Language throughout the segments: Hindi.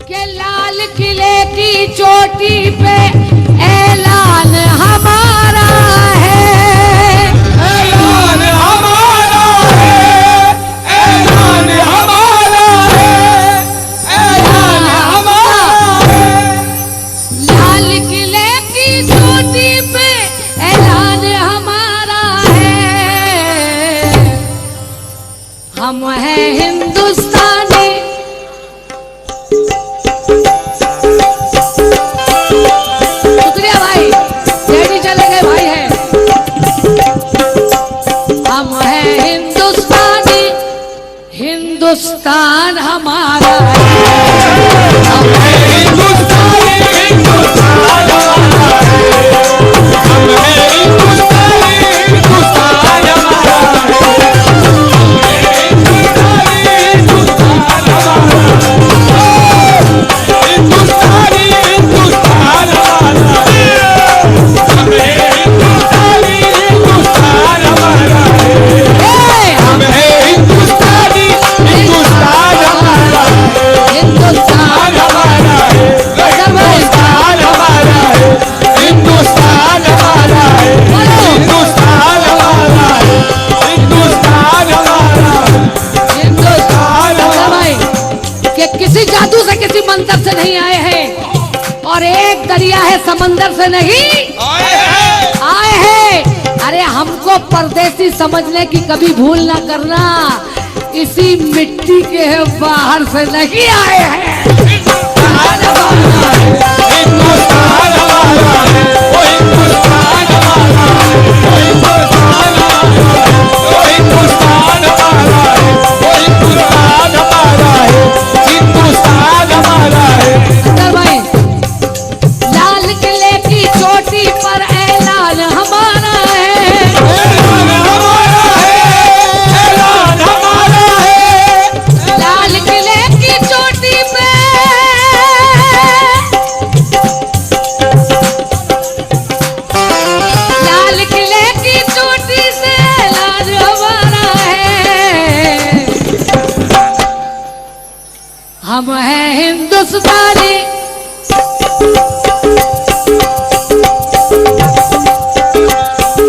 के लाल किले की चोटी पे ऐलान हमारा है, ऐलान हमारा है, ऐलान हमारा है, ऐलान हमारा है। लाल किले की चोटी पे ऐलान हमारा है। हम हैं हिंदुस्तानी, शुक्रिया भाई, डैडी चले गए भाई है। हम हैं हिंदुस्तानी, हिंदुस्तान हमारा है। हम हैं हिंदुस्तानी, हिंदुस्तान हमारा है। हम हैं हिंदुस्तानी, हिंदुस्तान हमारा है। हम हैं हिंदुस्तानी, हिंदुस्तान हमारा है। हिंदुस्तानी, हिंदुस्तान हमारा है। हम हैं हिंदुस्तानी, हिंदुस्तान हमारा है। हम हैं हिंदुस्तानी, हिंदुस्तान हमारा है। हिंदुस्तान हमारा है, हिंदुस्तान हमारा है, हिंदुस्तान हमारा है, हिंदुस्तान हमारा है, हिंदुस्तान हमारा है, हिंदुस्तान भाई कि किसी जादू से किसी मंदिर से नहीं आए हैं, और एक दरिया है समंदर से नहीं आए हैं। अरे हमको परदेसी समझने की कभी भूल ना करना, इसी मिट्टी के बाहर से नहीं आए हैं। हिंदुस्तान हमारा है, हिंदुस्तान हमारा है, वो हिंदुस्तान हमारा है, वो हिंदुस्तान हमारा है, वो हिंदुस्तान हमारा है, वो हिंदुस्तान हमारा है, हिंदुस्तान हमारा है। अंदर भाई, लाल किले की चोटी पर ऐलान हमारा है, ऐलान हमारा है, ऐलान हमारा है। लाल किले की चोटी पे लाल किले की चोटी से ऐलान हमारा है। हम हैं हिंदुस्तानी,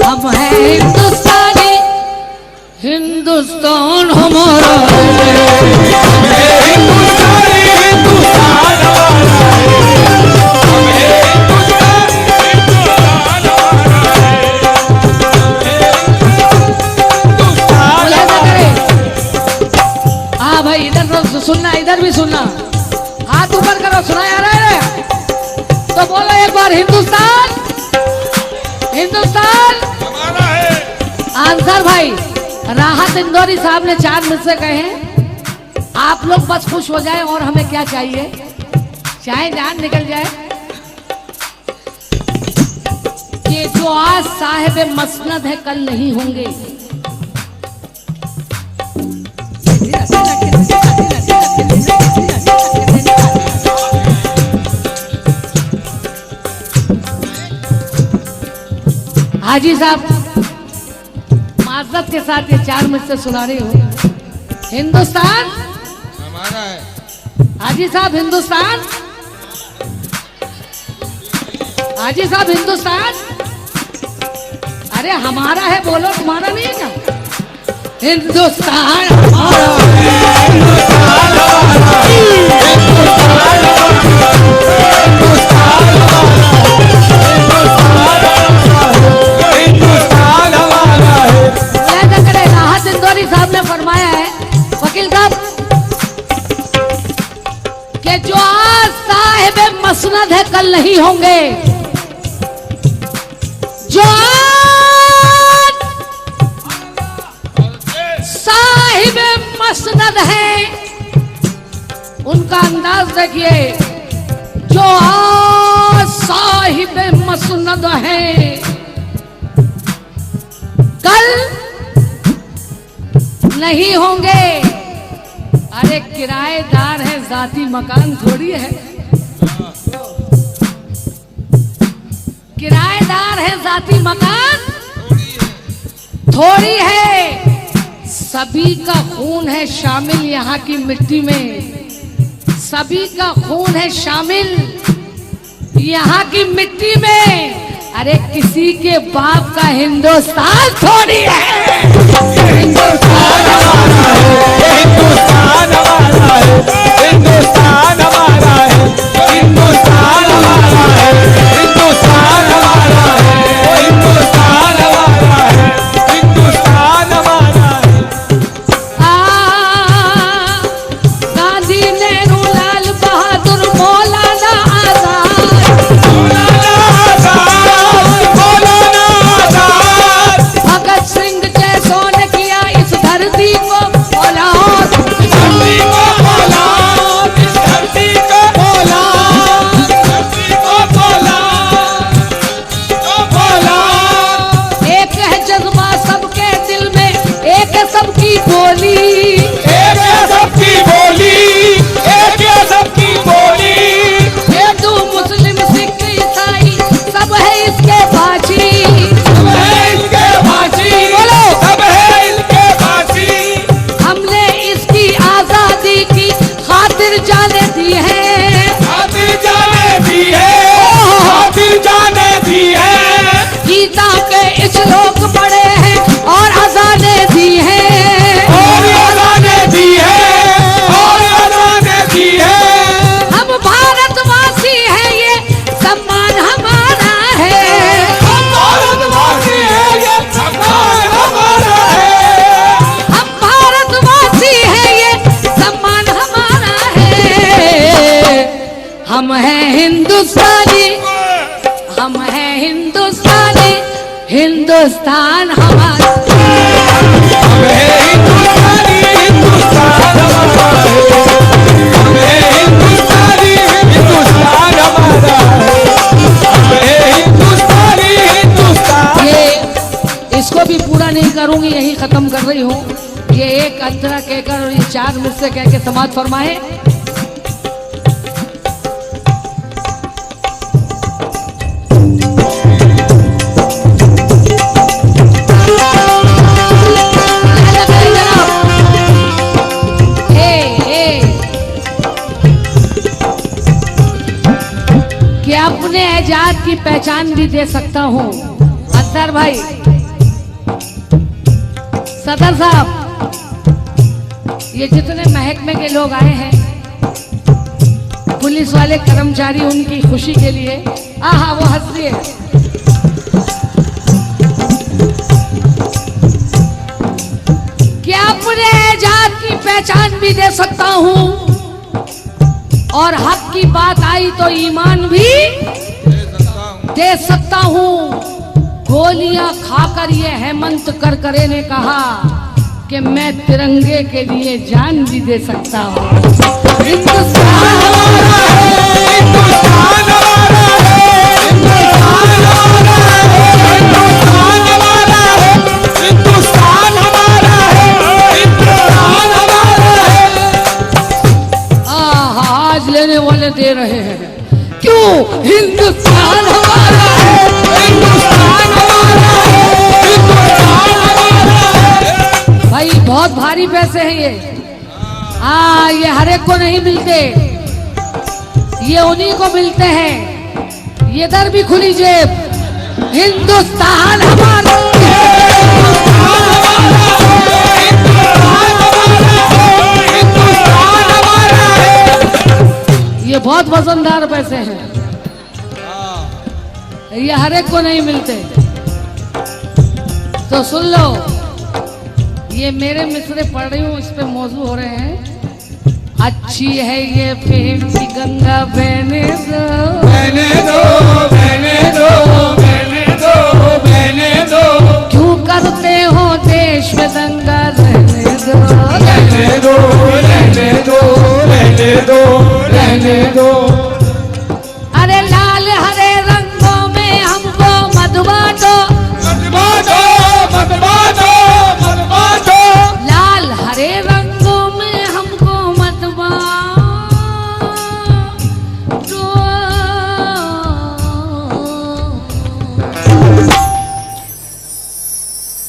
हम हैं हिंदुस्तानी, हिंदुस्तान हमारा है। हिंदुस्तानी, हिंदुस्तान हमारा है। हम हैं हिंदुस्तानी, हिंदुस्तान हमारा है। हिंदुस्तान बोला ना करे। हाँ भाई, इधर तो सुनना, इधर भी सुनना, हाथ ऊपर करो, सुना आ रहा है तो बोलो एक बार, हिंदुस्तान, हिंदुस्तान हमारा है। आंसर भाई, राहत इंदौरी साहब ने 4 मिनट से कहे हैं। आप लोग बस खुश हो जाए, और हमें क्या चाहिए, चाहे जान निकल जाए। ये जो आज साहिब मसनद है कल नहीं होंगे। हाजी साहब माजरत के साथ ये 4 मिनट से सुना रही हूँ। हिंदुस्तान हमारा है। हाजी साहब, हिंदुस्तान, हाजी साहब, हिंदुस्तान, अरे हमारा है, बोलो, तुम्हारा नहीं है क्या? हिंदुस्तान हमारा है। हिंदुस्तान हमारा है। हिंदुस्तान हमारा है। हिंदुस्तान हमारा है। हिंदुस्तान हमारा है। बोला करे, राहत इंदौरी साहब ने फरमाया है, वकील साहब, कि जो आज साहिब मसनद है कल नहीं होंगे। जो आज साहिब मसनद है उनका अंदाज देखिए। जो आज साहिब मसनद है कल नहीं होंगे। अरे किराएदार है, जाती मकान थोड़ी है। किराएदार है, जाती मकान थोड़ी है। सभी का खून है शामिल यहाँ की मिट्टी में। सभी का खून है शामिल यहाँ की मिट्टी में। अरे किसी के बाप का हिंदुस्तान थोड़ी है। हिंदुस्तान हमारा है, हिंदुस्तान हमारा है, हिंदुस्तान हमारा है, हिंदुस्तान हमारा है, हिंदुस्तान हमारा है, हिंदुस्तान हमारा है, हिंदुस्तान हमारा है। गांधी, नेहरू, लाल बहादुर, मौलाना आजाद, मौलाना आजाद, मौलाना आजाद, भगत सिंह जैसों ने किया इस धरती को फौलाद, धरती को फौलाद, इस धरती को फौलाद, धरती को फौलाद, को फौलाद। एक है जज्बा सबके दिल में, एक है सबकी बोली, एक है सबकी बोली, एक है सबकी बोली, हिंदू मुस्लिम सिख ईसाई सब है इसके बाजी। सब है इसके भाषी, बोलो। सब है इसके भाषी। हमने इसकी आजादी की खातिर जाने दी है, खातिर जाने दी है, खातिर जाने दी है, गीता के श्लोक पढ़े हैं और अजाने दी है, और अजाने दी है, और अजाने दी है। हम भारतवासी हैं, ये सम्मान हमारा है। हम भारतवासी हैं, ये सम्मान हमारा है। हम भारतवासी हैं, ये सम्मान हमारा है। हम हैं हिंदुस्तानी, हम हैं हिंदुस्तानी, हिंदुस्तान हमारा। हम हैं हिंदुस्तानी, हिंदुस्तान हमारा है। हम हैं हिंदुस्तानी, हिंदुस्तान हमारा है। हम हैं हिंदुस्तानी, हिंदुस्तान। ये इसको भी पूरा नहीं करूंगी, यही खत्म कर रही हूँ। ये एक अंतरा कहकर और ये 4 मिसरे कह के समाप्त फरमाए। कि अपने एजाज की पहचान भी दे सकता हूँ। अत्तर भाई, सदर साहब, ये जितने महकमे के लोग आए हैं, पुलिस वाले कर्मचारी, उनकी खुशी के लिए, आहा वो हंस रही है। कि अपने एजाज की पहचान भी दे सकता हूँ, और हक की बात आई तो ईमान भी दे सकता हूँ। गोलियां खाकर ये हेमंत करकरे ने कहा कि मैं तिरंगे के लिए जान भी दे सकता हूँ। हिंदुस्तान हमारा है, हिंदुस्तान हमारा है, हिंदुस्तान हमारा है, हिंदुस्तान हमारा है, हिंदुस्तान हमारा है, हिंदुस्तान हमारा है। आज लेने वाले दे रहे हैं, क्यों? हिंदुस्तान हमारा है, हिंदुस्तान हमारा है, हिंदुस्तान हमारा है। भाई बहुत भारी पैसे हैं ये। ये हर एक को नहीं मिलते, ये उन्हीं को मिलते हैं। ये दर भी खुली जेब। हिंदुस्तान हमारा है, हिंदुस्तान हमारा है, हिंदुस्तान हमारा है, हिंदुस्तान हमारा है। ये बहुत वजनदार पैसे हैं, ये हर एक को नहीं मिलते। तो सुन लो, ये मेरे मिसरे पढ़ रही हूँ, इस पे मौजू हो रहे हैं। अच्छी है ये प्रेम की गंगा बहने दो, बहने दो, बहने दो, बहने दो, बहने दो। क्यों करते हो देश में दंगा? रहने दो, रहने दो, रहने दो, रहने दो, रहने दो। अरे लाल हरे रंगों में हमको मत बांटो, मत बांटो, मत बांटो, मत बांटो। लाल हरे रंगों में हमको मत बांटो।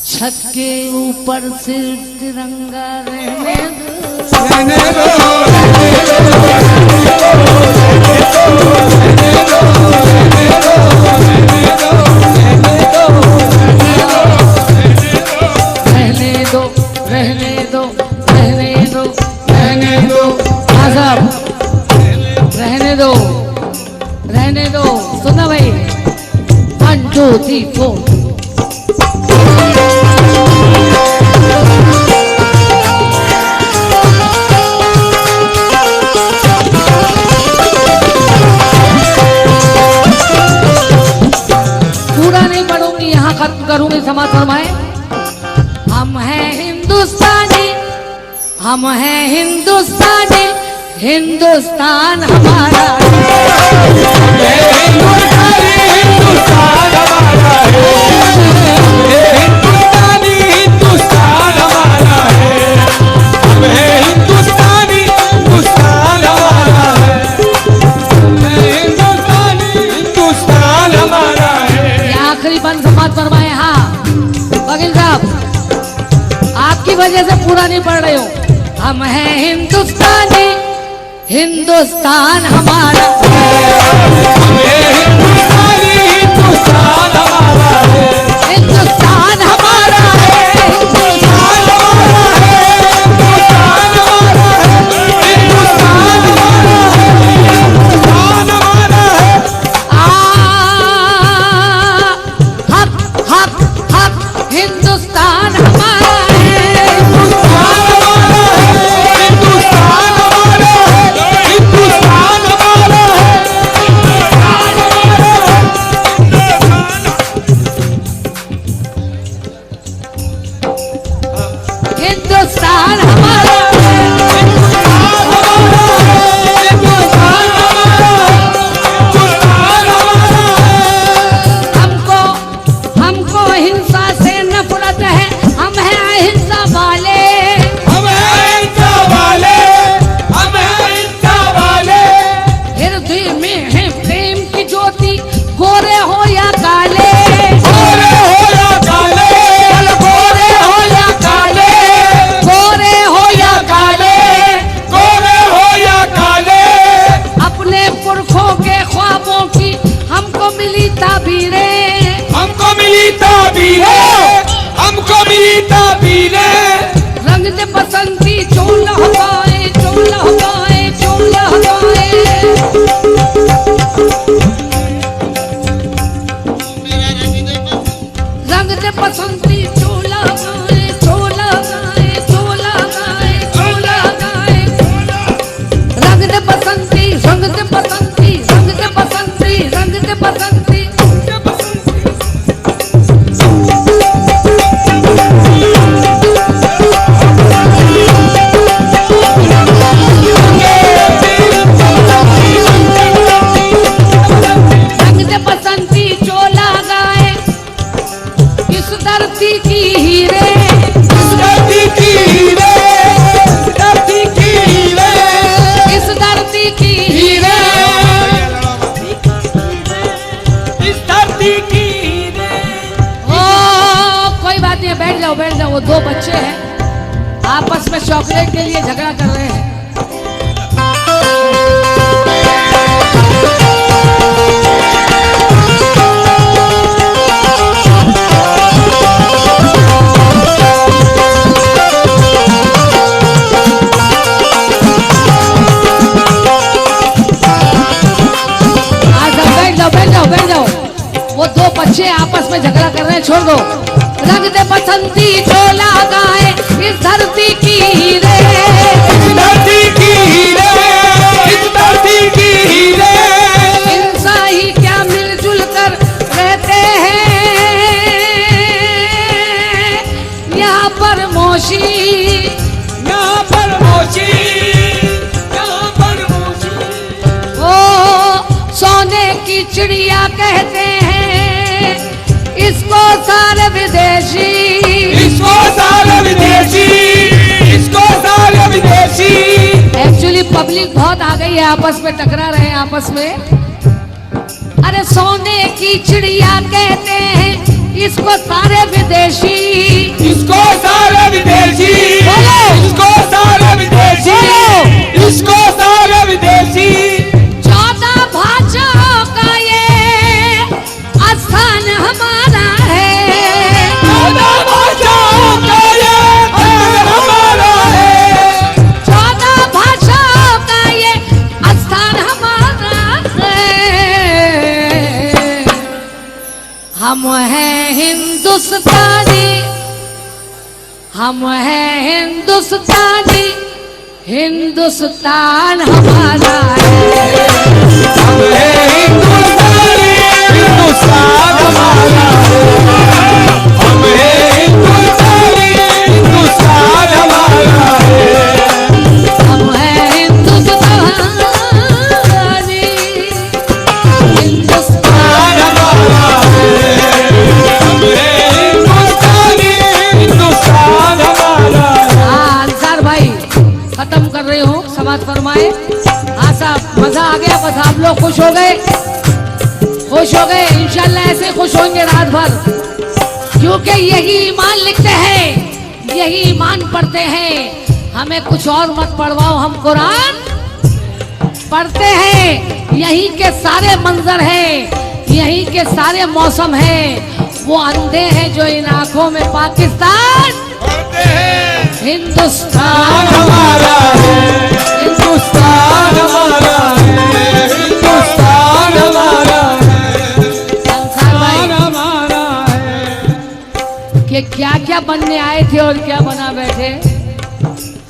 छत के ऊपर सिर्फ तिरंगा रहने दो, रहने दो, रहने दो, रहने दो, रहने दो। सुनो भाई, 1 2 3 4। पूरा नहीं पढ़ूंगी, यहाँ खत्म करूंगी। समाज फरमाए, हम हैं हिंदुस्तानी, हम हैं हिंदुस्तानी, हिंदुस्तान हमारा है। हिंदुस्तानी हिंदुस्तान हमारा है, हिंदुस्तानी हिंदुस्तान हमारा है, हम हैं हिंदुस्तानी हिंदुस्तान हमारा है, हिंदुस्तानी हिंदुस्तान हमारा है। ये आखिरी बंद समाज फरमाए। हाँ वकील साहब, आपकी वजह से पूरा नहीं पढ़ रहे हो। हम हैं हिंदुस्तानी, हिंदुस्तान हमारा है। हिंदुस्तानी हिंदुस्तान हमारा है, हिंदुस्तान हमारा है, हिंदुस्तान हमारा है, हिंदुस्तान हमारा है, हिंदुस्तान हमारा है, हिंदुस्तान हमारा है। हक हक हक, हिंदुस्तान हमारा है। हिंदुस्तान हमारा है, हिंदुस्तान हमारा है, हिंदुस्तान हमारा है, हिंदुस्तान हमारा है। हिंदुस्तान हमारा है। हमको हमको हिंसा से नफरत है, हम हैं अहिंसा वाले। हृदय में है प्रेम की ज्योति, गोरे हो या काले, गोरे हो या काले, अपने पुरखों के ख्वाबों की हमको मिली ताबीरें। रंग दे बसंती जो लहकाए, जो लहकाए, जो लहकाए। रंग दे बसंती जो लहकाए, जो लहकाए, जो लहकाए, जो लहकाए। रंग दे बसंती, रंग दे बसंती, रंग दे बसंती, रंग दे बसंती। रंग दे बसंती जो लगाए इस धरती की हीरे, इस धरती की हीरे। ओ कोई बात नहीं है, बैठ जाओ बैठ जाओ। वो 2 बच्चे हैं, आपस में चॉकलेट के लिए झगड़ा कर रहे हैं। बैठ जाओ बैठ जाओ। वो 2 बच्चे आपस में झगड़ा कर रहे हैं, छोड़ दो। रंग दे बसंती जो लगाए इस धरती की हीरे, इंसान ही क्या मिलजुल कर रहते हैं यहाँ पर मोशी। ओ सोने की चिड़िया कहते हैं इसको सारे विदेशी, एक्चुअली पब्लिक बहुत आ गई है, आपस में टकरा रहे हैं आपस में। अरे सोने की चिड़िया कहते हैं इसको सारे विदेशी, इसको सारे विदेशी, बोलो। इसको सारे विदेशी, बोलो। इसको सारे विदेशी। 14 भाषाओं का ये स्थान हमारा है, 14 भाषाओं का ये स्थान हमारा है, 14 भाषाओं का ये स्थान हमारा हम हैं हिंदुस्तानी, हम हैं हिंदुस्तानी, हिंदुस्तान हमारा है। हम हैं हिंदुस्तानी, हिंदुस्तान हमारा है। हम हैं हिंदुस्तानी, हिंदुस्तान हमारा है। हम हैं हिंदुस्तानी, हिंदुस्तान हमारा है। हम हैं हिंदुस्तानी, हिंदुस्तान हमारा है। अंसार भाई खत्म कर रही हूँ, समाज फरमाए। हाँ साहब, मजा आ गया, बस आप लोग खुश हो गए, खुश हो गए। इंशाल्लाह ऐसे खुश होंगे रात भर, क्योंकि यही ईमान लिखते हैं, यही ईमान पढ़ते हैं। हमें कुछ और मत पढ़वाओ, हम कुरान पढ़ते हैं। यही के सारे मंजर हैं, यही के सारे मौसम हैं। वो अंधे हैं जो इन आंखों में पाकिस्तान पढ़ते हैं। हिंदुस्तान हमारा है, हिंदुस्तान हमारा है। हिंदुस्तान हमारा है, अंसार भाई हमारा है। कि क्या क्या बनने आए थे और क्या बना बैठे।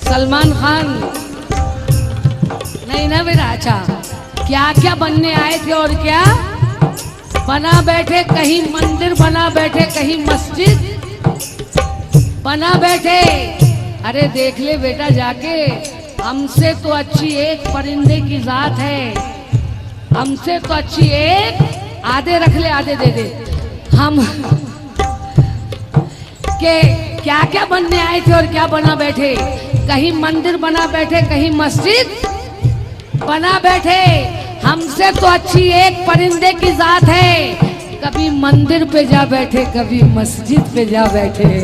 सलमान खान नहीं ना मेरा, अच्छा क्या क्या बनने आए थे और क्या बना बैठे। कहीं मंदिर बना बैठे, कहीं मस्जिद बना बैठे। अरे देख ले बेटा जाके, हमसे तो अच्छी एक परिंदे की जात है, हमसे तो अच्छी एक, आधे रख ले आधे दे दे। हम के क्या क्या बनने आए थे और क्या बना बैठे। कहीं मंदिर बना बैठे, कहीं मस्जिद बना बैठे। हमसे तो अच्छी एक परिंदे की जात है, कभी मंदिर पे जा बैठे, कभी मस्जिद पे जा बैठे।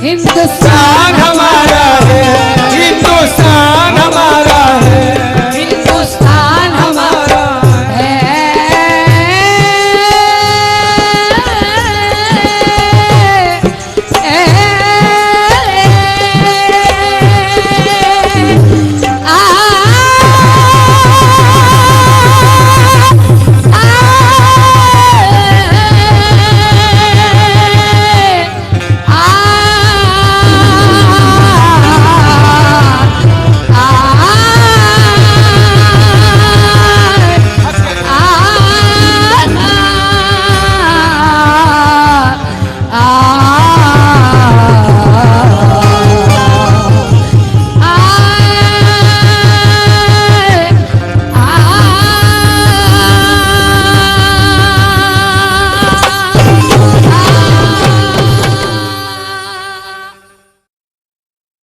हिंदुस्तान हमारा है, हिंदुस्तान हमारा है।